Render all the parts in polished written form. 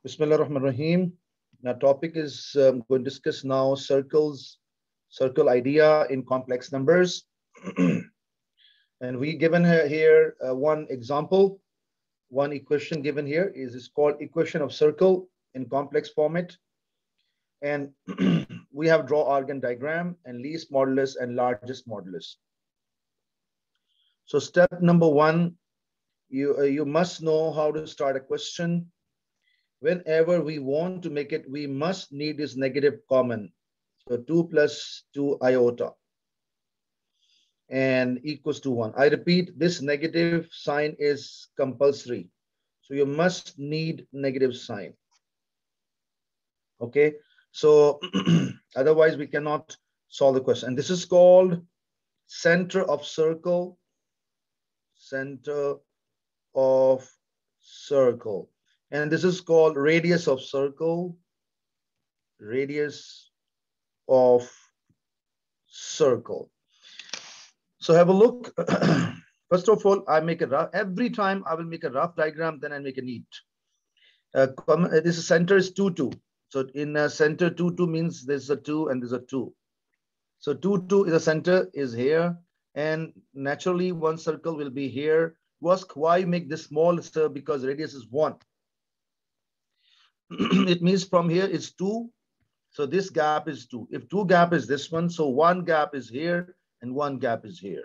Bismillah ar-Rahman ar-Rahim. Now, topic is going to discuss now circle idea in complex numbers. And we given here one example, one equation given here is called equation of circle in complex format. And we have draw organ diagram and least modulus and largest modulus. So step number one, you must know how to start a question. Whenever we want to make it, we must need this negative common. So 2 plus 2 iota and equals to 1. I repeat, this negative sign is compulsory. So you must need negative sign. Okay, so otherwise we cannot solve the question. And this is called center of circle. Center of circle. And this is called radius of circle. Radius of circle. So have a look. First of all, I make a rough. Every time I will make a rough diagram, then I make a neat. This center is 2, 2. So in center 2, 2 means there's a 2 and there's a 2. So 2, 2 is a center is here. And naturally one circle will be here. You ask why make this small, sir? Because radius is 1. It means from here it's 2. So this gap is 2. If 2 gap is this one, so 1 gap is here and 1 gap is here.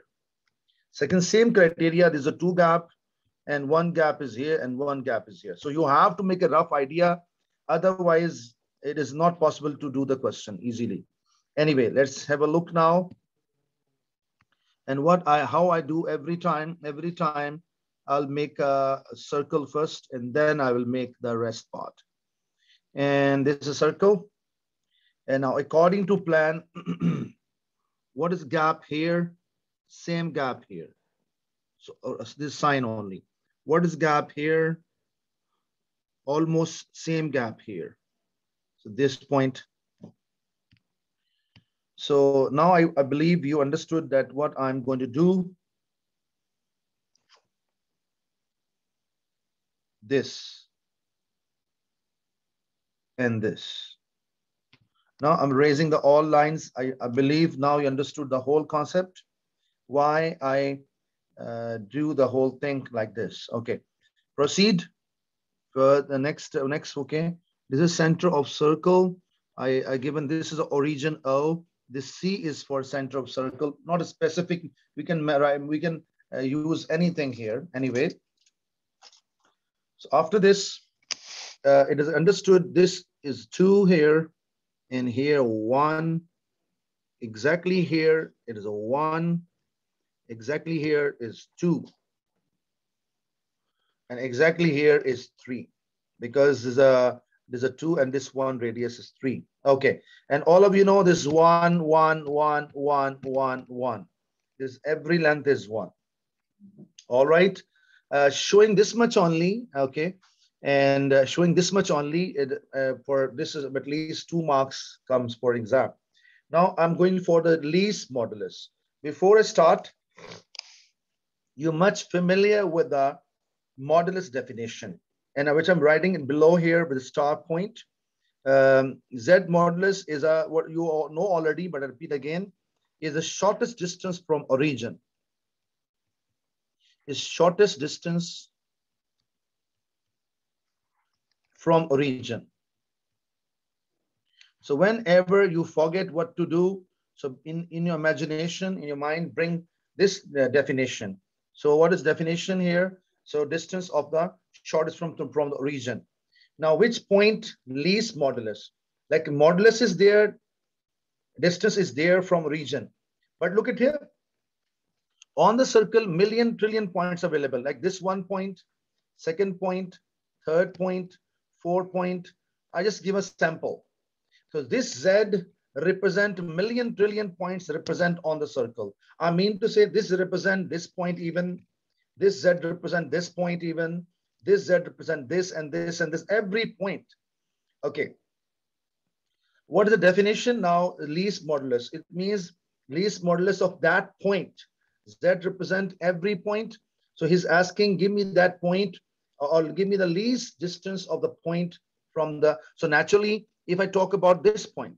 Second, same criteria, there's a 2 gap and 1 gap is here and 1 gap is here. So you have to make a rough idea. Otherwise, it is not possible to do the question easily. Anyway, let's have a look now. And how I do every time I'll make a circle first and then I will make the rest part. And this is a circle. And now according to plan, what is gap here? Same gap here. So this sign only. What is gap here? Almost same gap here. So this point. So now I believe you understood that what I'm going to do. This and this. Now I'm raising the all lines. I believe now you understood the whole concept. Why I do the whole thing like this. Okay, proceed for the next. Okay, this is center of circle. I given this is the origin O. This C is for center of circle, not a specific. We can use anything here anyway. So after this, it is understood this is 2 here, and here 1. Exactly here it is a 1. Exactly here is 2. And exactly here is 3, because there's a 2 and this 1 radius is 3. Okay, and all of you know this 1, 1, 1, 1, 1, 1. This every length is 1. All right, showing this much only. Okay, and showing this much only. For this is at least 2 marks comes for exam. Now I'm going for the least modulus. Before I start, you're much familiar with the modulus definition, and which I'm writing below here with a star point. Z modulus is what you all know already, but I repeat again, is the shortest distance from origin. Is shortest distance from origin. So whenever you forget what to do, so in your imagination, in your mind, bring this definition. So what is definition here? So distance of the shortest from the origin. Now, which point least modulus? Like modulus is there, distance is there from origin. But look at here. On the circle, million trillion points available. Like this 1 point, 2nd point, 3rd point, 4th point. I just give a sample. So this Z represent million trillion points represent on the circle. I mean to say this represent this point even. This Z represent this point even. This Z represent this and this and this, every point. Okay. What is the definition now? Least modulus. It means least modulus of that point. Z represent every point. So he's asking, give me that point or give me the least distance of the point from the, so naturally, if I talk about this point,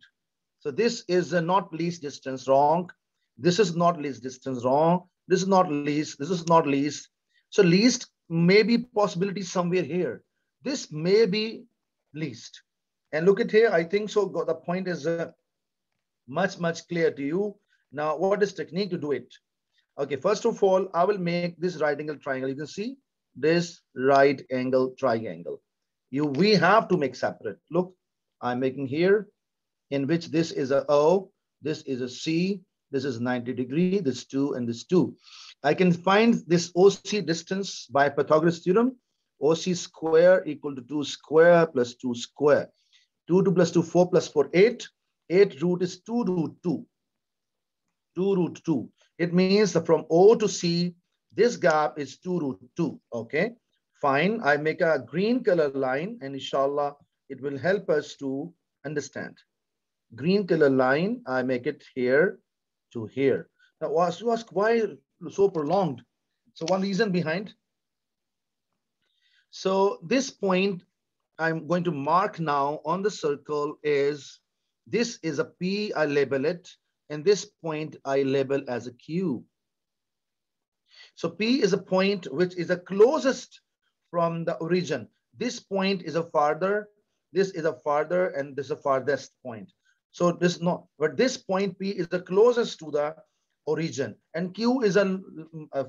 so this is not least distance, wrong. This is not least distance, wrong. This is not least. This is not least. So least may be possibility somewhere here. This may be least. And look at here. I think so. The point is much clear to you. Now, what is technique to do it? Okay, first of all, I will make this right angle triangle. You can see this right angle triangle. We have to make separate. Look, I'm making here, in which this is a O, this is a C, this is 90 degree, this 2 and this 2. I can find this OC distance by Pythagoras theorem. OC square equal to 2 square plus 2 square. 2 plus 2, 4 plus 4, 8. 8 root is 2 root 2. 2 root 2. It means that from O to C, this gap is 2 root 2. Okay, fine. I make a green color line, and inshallah, it will help us to understand. Green color line, I make it here to here. Now, you ask why so prolonged? So one reason behind. So this point I'm going to mark now on the circle is, this is a P, I label it, and this point I label as a Q. So P is a point which is the closest from the origin. This point is a farther, this is a farther, and this is a farthest point. So this not, but this point P is the closest to the origin, and Q is a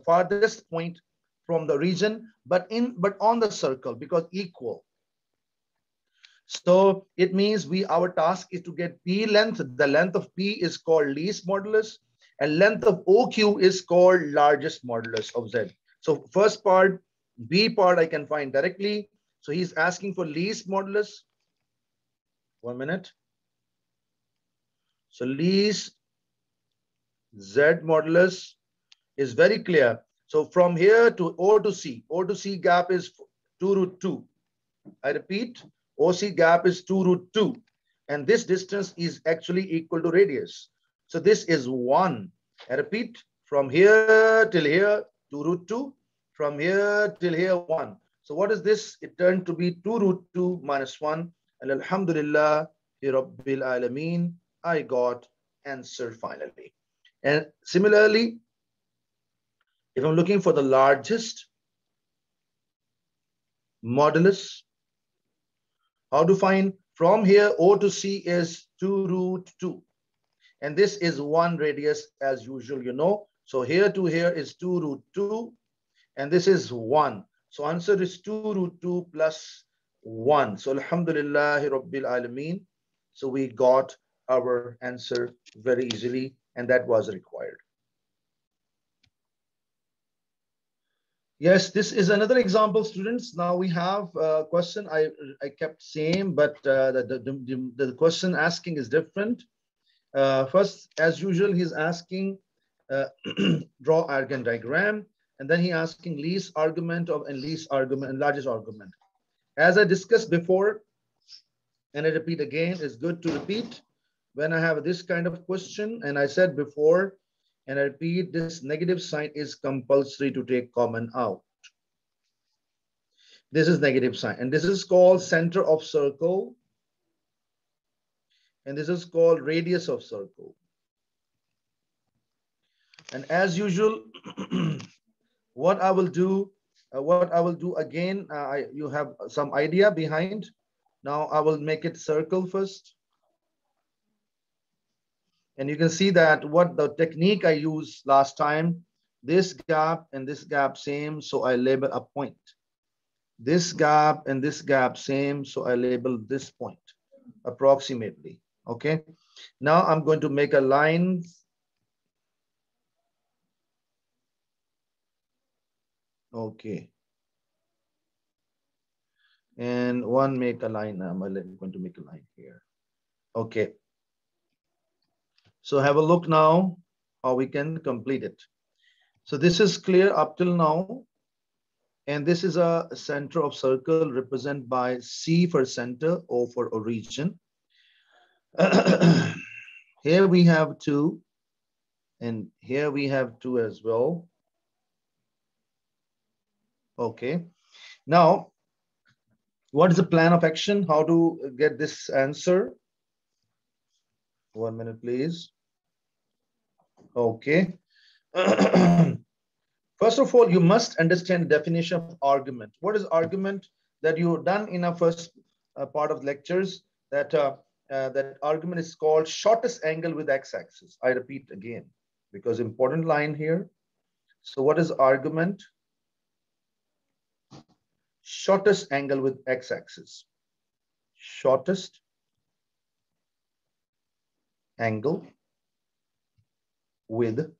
farthest point from the region, but on the circle, because equal. So it means our task is to get P length. The length of P is called least modulus, and length of OQ is called largest modulus of Z. So first part, B part, I can find directly. So he's asking for least modulus. 1 minute. So least Z modulus is very clear. So from here to O to C gap is 2 root 2. I repeat, OC gap is 2 root 2. And this distance is actually equal to radius. So this is 1. I repeat, from here till here, 2 root 2. From here till here, 1. So what is this? It turned to be 2 root 2 minus 1. And alhamdulillah, Rabbil Alameen, I got answer finally. And similarly, if I'm looking for the largest modulus, how to find? From here, O to C is 2 root 2. And this is 1 radius as usual, you know. So here to here is 2 root 2. And this is 1. So answer is 2 root 2 plus 1. So alhamdulillah Rabbil Alameen. So we got our answer very easily, and that was required. Yes, this is another example, students. Now we have a question I kept same, but the question asking is different. First, as usual, he's asking draw argand diagram, and then he asking least argument of and least argument and largest argument. As I discussed before, and I repeat again, it's good to repeat when I have this kind of question. And I said before, and I repeat, this negative sign is compulsory to take common out. This is negative sign, and this is called center of circle, and this is called radius of circle. And as usual, what I will do again, you have some idea behind. Now I will make it circle first. And you can see that what the technique I used last time, this gap and this gap same, so I label a point. This gap and this gap same, so I label this point approximately. Okay. Now I'm going to make a line. Okay. And one make a line. I'm going to make a line here. Okay. So have a look now how we can complete it. So this is clear up till now. And this is a center of circle represented by C for center, O for origin. Here we have 2, and here we have 2 as well. Okay. Now, What is the plan of action? How to get this answer? 1 minute, please. Okay. First of all, you must understand the definition of argument. What is argument? That you've done in our first part of lectures, that that argument is called shortest angle with x-axis. I repeat again, because important line here. So what is argument? Shortest angle with x-axis. Shortest angle with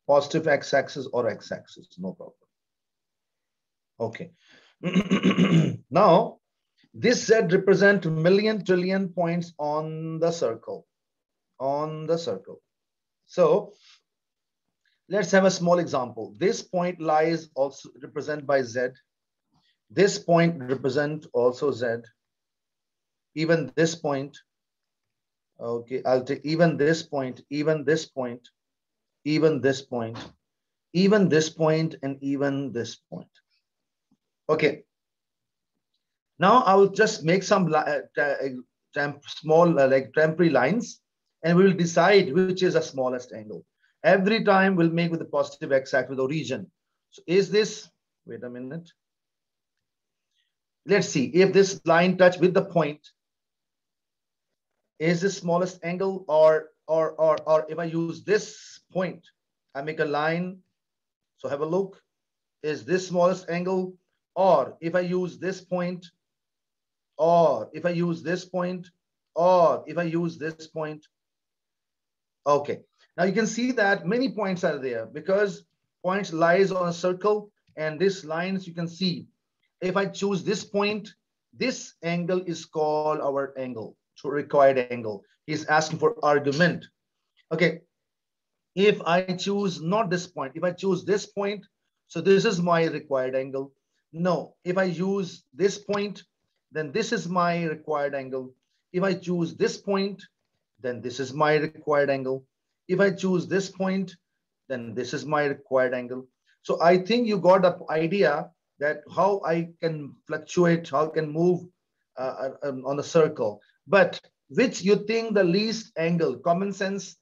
positive x-axis or x-axis, no problem. Okay. Now, this Z represent million trillion points on the circle. On the circle. So let's have a small example. This point lies also represented by Z. This point represent also Z. Even this point. Okay, I'll take even this point, even this point, even this point, even this point, and even this point. Okay. Now I will just make some small like temporary lines, and we will decide which is the smallest angle. Every time we'll make with the positive x-axis with origin. So is this, wait a minute. Let's see if this line touch with the point is the smallest angle, or if I use this point, I make a line. So have a look. Is this smallest angle? Or if I use this point, or if I use this point, or if I use this point. Okay. Now you can see that many points are there because points lies on a circle, and this lines you can see. If I choose this point, this angle is called our angle, so required angle. He's asking for argument. Okay. If I choose not this point, if I choose this point, so this is my required angle. No, if I use this point, then this is my required angle. If I choose this point, then this is my required angle. If I choose this point, then this is my required angle. So I think you got the idea that how I can fluctuate, how I can move on the circle. But which you think the least angle, common sense,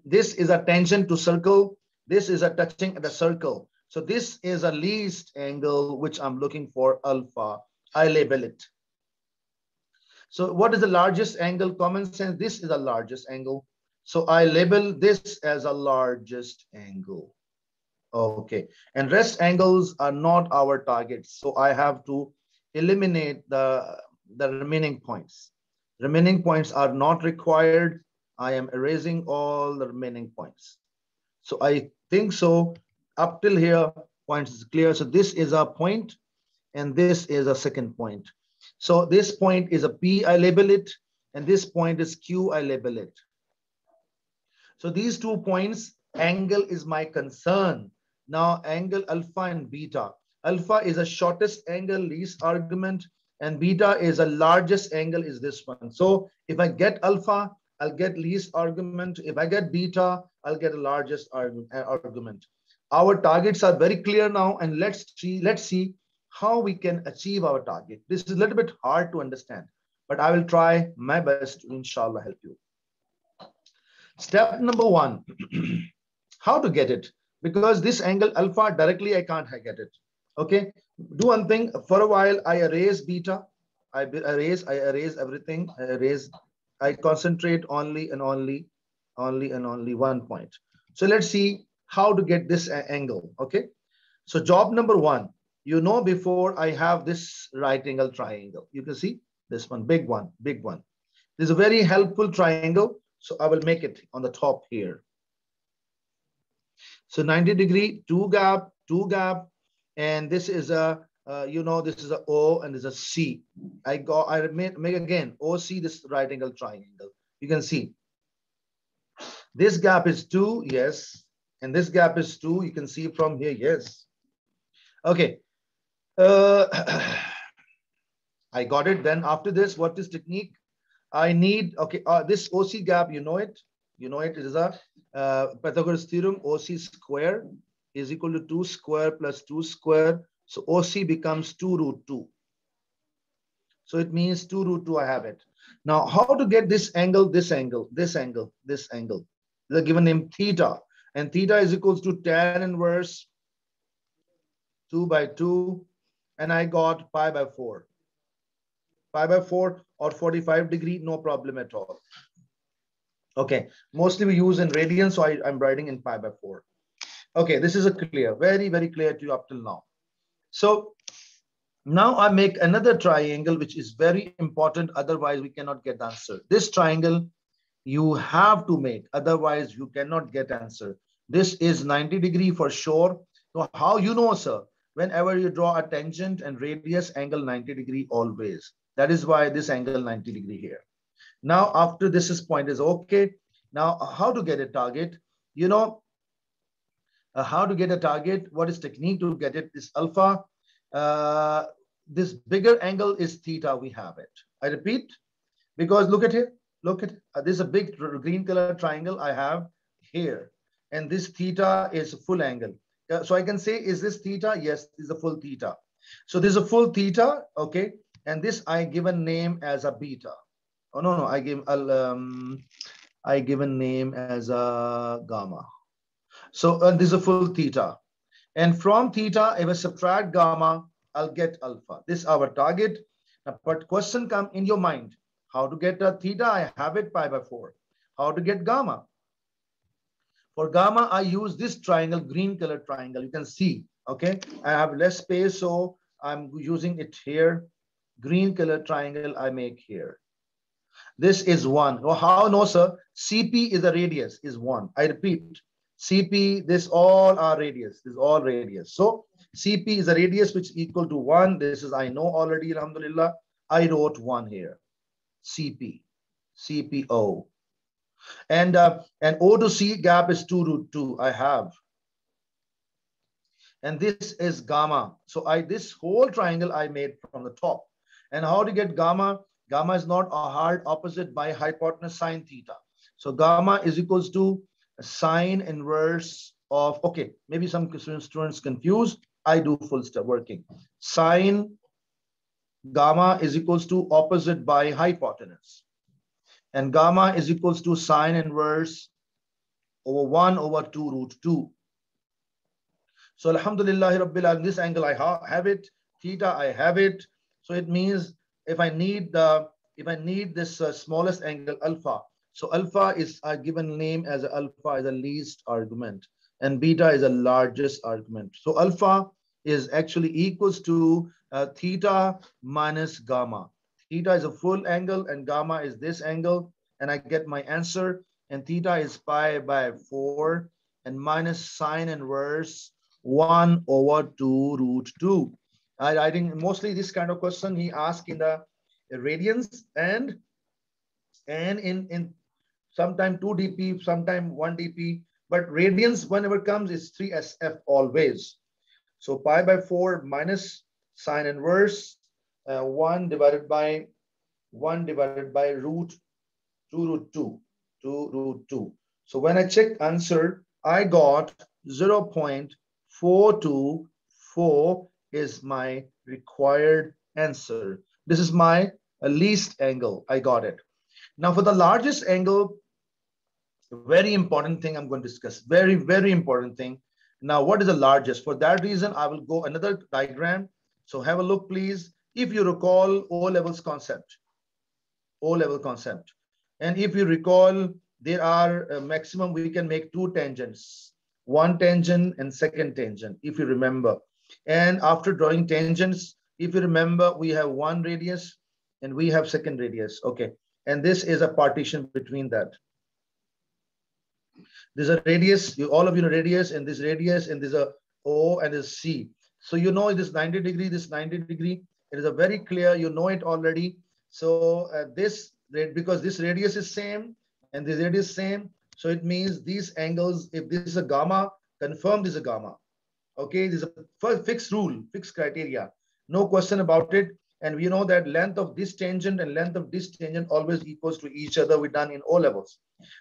this is a tangent to circle, this is a touching at the circle. So this is a least angle which I'm looking for, alpha. I label it. So what is the largest angle? Common sense, this is the largest angle. So I label this as a largest angle. Okay, and rest angles are not our targets. So I have to eliminate the remaining points. Remaining points are not required. I am erasing all the remaining points. So I think so. Up till here, points is clear. So this is a point, and this is a second point. So this point is a P, I label it, and this point is Q, I label it. So these 2 points, angle is my concern. Now angle alpha and beta. Alpha is the shortest angle, least argument, and beta is the largest angle, is this one. So if I get alpha, I'll get least argument. If I get beta, I'll get the largest argument. Our targets are very clear now, and let's see how we can achieve our target. This is a little bit hard to understand, but I will try my best to inshallah help you. Step number 1, how to get it? Because this angle alpha directly I can't get it. Okay, do one thing. For a while I erase beta, I erase everything. I concentrate only and only 1 point. So let's see how to get this angle. Okay, so job number 1, you know, before I have this right angle triangle, you can see this one, big one. This is a very helpful triangle. So I will make it on the top here. So 90 degree, 2 gap, and this is a this is a O and this is a C. I make again OC, this right angle triangle. You can see this gap is 2, yes, and this gap is 2. You can see from here, yes. Okay, I got it. Then after this, what is technique? I need, okay, this OC gap, you know it. It is a Pythagoras theorem. OC square is equal to 2 square plus 2 square. So OC becomes 2 root 2. So it means 2 root 2, I have it. Now, how to get this angle, this angle, this angle, this angle? They're given name theta. And theta is equals to tan inverse 2 by 2. And I got pi by 4. Pi by 4 or 45 degree, no problem at all. Okay, mostly we use in radians, so I'm writing in pi by 4. Okay, this is a clear, very, very clear to you up till now. So now I make another triangle, which is very important. Otherwise, we cannot get answer. This triangle you have to make. Otherwise, you cannot get answer. This is 90 degree for sure. So how you know, sir? Whenever you draw a tangent and radius, angle 90 degree always. That is why this angle 90 degree here. Now, after this is point is okay. Now, how to get a target? You know, how to get a target? What is technique to get it? Is alpha. This bigger angle is theta. We have it. I repeat, because look at it. Look at this is a big green color triangle I have here, and this theta is full angle. So I can say, is this theta? Yes, this is a full theta. So this is a full theta, okay, and this I given name as a beta. Oh no, I give a name as a gamma. So this is a full theta, and from theta, if I subtract gamma, I'll get alpha. This is our target. Now, but question come in your mind. How to get a theta? I have it pi by 4. How to get gamma? For gamma, I use this triangle, green color triangle. You can see, okay? I have less space, so I'm using it here. Green color triangle I make here. This is 1. Oh, how no, sir? CP is the radius, is 1. I repeat, CP, this all are radius. This is all radius. So CP is a radius which is equal to 1. This is, I know already, alhamdulillah. I wrote 1 here. CP, CPO. And O to C gap is 2 root 2. I have. And this is gamma. So this whole triangle I made from the top. And how to get gamma? Gamma is not a hard opposite by hypotenuse sine theta. So gamma is equals to sine inverse of, okay, maybe some students confused. I do full step working. Sine gamma is equals to opposite by hypotenuse. And gamma is equals to sine inverse over 1 over 2 root 2. So alhamdulillah rabbil alamin, this angle I have it, theta I have it. So it means if I need this smallest angle alpha, so alpha is a given name as alpha is a least argument, and beta is a largest argument. So alpha is actually equals to theta minus gamma. Theta is a full angle and gamma is this angle, and I get my answer. And theta is pi by 4 and minus sine inverse 1 over 2 root 2. I think mostly this kind of question he asked in the radians and in sometime 2 dp, sometime 1 dp, but radians whenever comes is 3 SF always. So pi by 4 minus sine inverse 1 divided by root 2 root 2, 2 root 2. So when I checked answer, I got 0.424 is my required answer. This is my least angle. I got it. Now for the largest angle, very important thing I'm going to discuss. Very, very important thing. Now, what is the largest? For that reason, I will go another diagram. So have a look, please. If you recall O-levels concept, O-level concept. And if you recall, there are maximum, we can make 2 tangents, 1 tangent and 2nd tangent, if you remember. And after drawing tangents, if you remember, we have 1 radius and we have 2nd radius. Okay. And this is a partition between that. There's a radius, all of you know radius, and this radius, and there's a O and there's C. So you know this 90 degree, this 90 degree. It is a very clear, you know it already. So because this radius is same and this radius same, so it means these angles, if this is a gamma, confirm this is a gamma. Okay, this is a fixed rule, fixed criteria, no question about it. And we know that length of this tangent and length of this tangent always equals to each other. We done in O levels.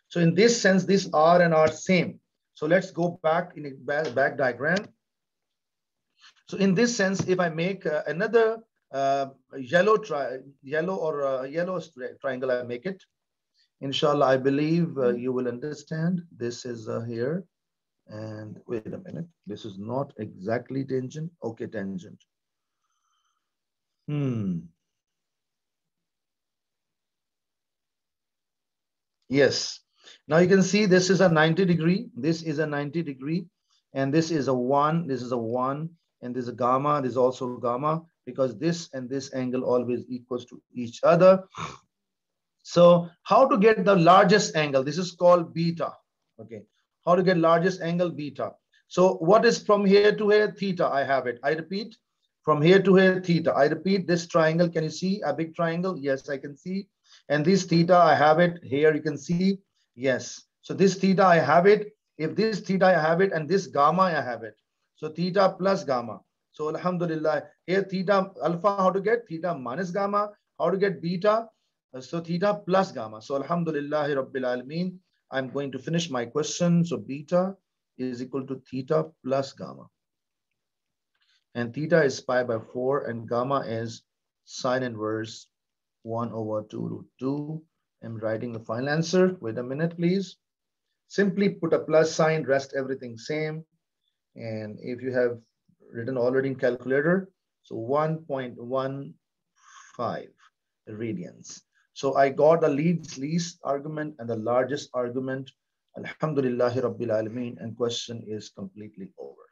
So in this sense, this R and R same. So let's go back in a back diagram. So in this sense, if I make another yellow triangle, I make it. Inshallah, I believe you will understand. This is here. And wait a minute. This is not exactly tangent. Okay, tangent. Yes. Now you can see this is a 90 degree. This is a 90 degree. And this is a 1. This is a 1. And this is a gamma. This is also gamma, because this and this angle always equals to each other. So how to get the largest angle? This is called beta. Okay. How to get largest angle? Beta. So what is from here to here? Theta. I have it. I repeat, from here to here, theta. I repeat, this triangle. Can you see a big triangle? Yes, I can see. And this theta, I have it here. You can see. Yes. So this theta, I have it. If this theta, I have it. And this gamma, I have it. So theta plus gamma. So alhamdulillah, here theta alpha, how to get? Theta minus gamma. How to get beta? So theta plus gamma. So alhamdulillah rabbil alameen. I'm going to finish my question. So beta is equal to theta plus gamma. And theta is pi by 4 and gamma is sine inverse 1 over 2 root 2. I'm writing the final answer. Wait a minute, please. Simply put a plus sign, rest everything same. And if you have written already in calculator, so 1.15 radians. So I got the least argument and the largest argument. Alhamdulillahi Rabbil Alameen, and question is completely over.